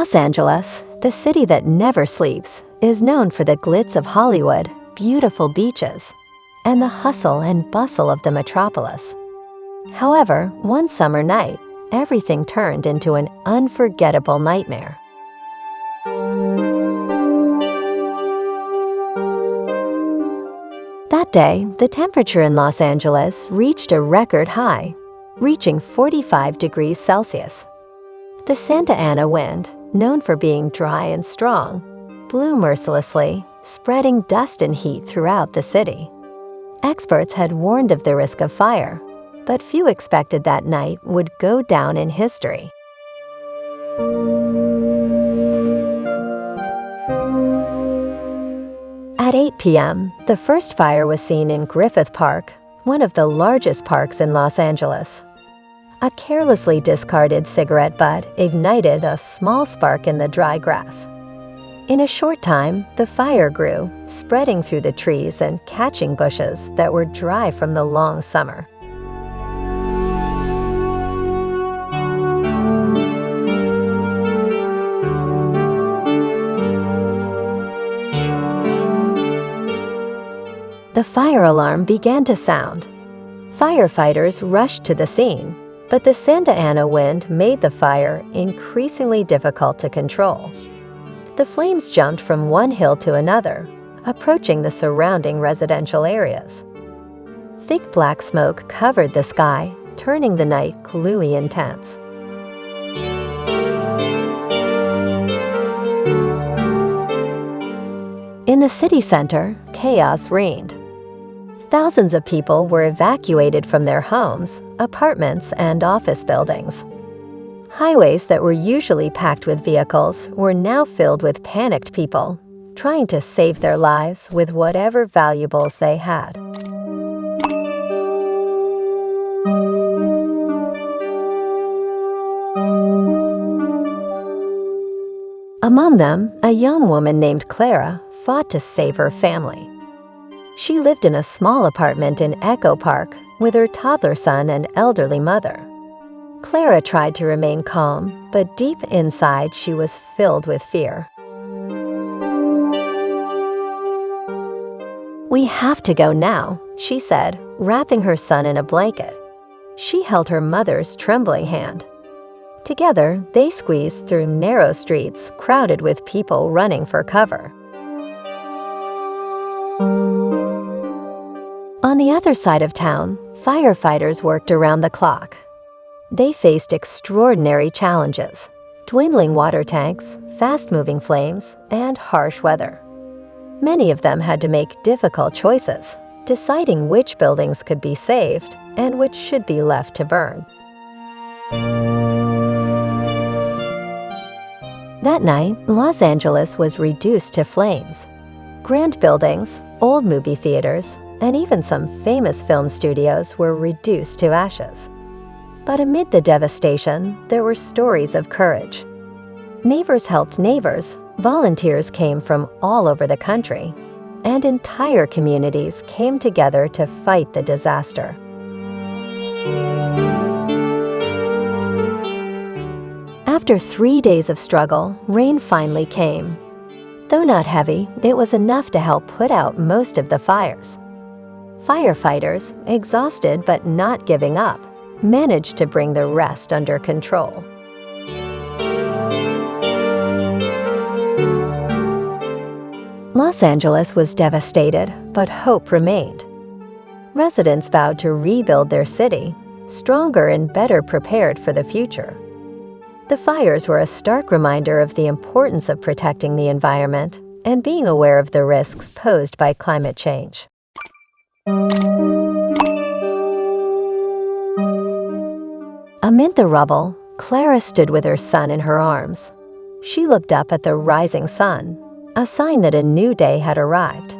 Los Angeles, the city that never sleeps, is known for the glitz of Hollywood, beautiful beaches, and the hustle and bustle of the metropolis. However, one summer night, everything turned into an unforgettable nightmare. That day, the temperature in Los Angeles reached a record high, reaching 45 degrees Celsius. The Santa Ana wind, known for being dry and strong, blew mercilessly, spreading dust and heat throughout the city. Experts had warned of the risk of fire, but few expected that night would go down in history. At 8 p.m., the first fire was seen in Griffith Park, one of the largest parks in Los Angeles. A carelessly discarded cigarette butt ignited a small spark in the dry grass. In a short time, the fire grew, spreading through the trees and catching bushes that were dry from the long summer. The fire alarm began to sound. Firefighters rushed to the scene, but the Santa Ana wind made the fire increasingly difficult to control. The flames jumped from one hill to another, approaching the surrounding residential areas. Thick black smoke covered the sky, turning the night gloomy and tense. In the city center, chaos reigned. Thousands of people were evacuated from their homes, apartments, and office buildings. Highways that were usually packed with vehicles were now filled with panicked people, trying to save their lives with whatever valuables they had. Among them, a young woman named Clara fought to save her family. She lived in a small apartment in Echo Park with her toddler son and elderly mother. Clara tried to remain calm, but deep inside she was filled with fear. "We have to go now," she said, wrapping her son in a blanket. She held her mother's trembling hand. Together, they squeezed through narrow streets crowded with people running for cover. On the other side of town, firefighters worked around the clock. They faced extraordinary challenges: dwindling water tanks, fast-moving flames, and harsh weather. Many of them had to make difficult choices, deciding which buildings could be saved and which should be left to burn. That night, Los Angeles was reduced to flames. Grand buildings, old movie theaters, and even some famous film studios were reduced to ashes. But amid the devastation, there were stories of courage. Neighbors helped neighbors, volunteers came from all over the country, and entire communities came together to fight the disaster. After 3 days of struggle, rain finally came. Though not heavy, it was enough to help put out most of the fires. Firefighters, exhausted but not giving up, managed to bring the rest under control. Los Angeles was devastated, but hope remained. Residents vowed to rebuild their city, stronger and better prepared for the future. The fires were a stark reminder of the importance of protecting the environment and being aware of the risks posed by climate change. Amid the rubble, Clara stood with her son in her arms. She looked up at the rising sun, a sign that a new day had arrived.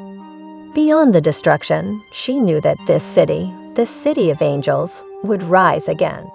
Beyond the destruction, she knew that this city, the city of angels, would rise again.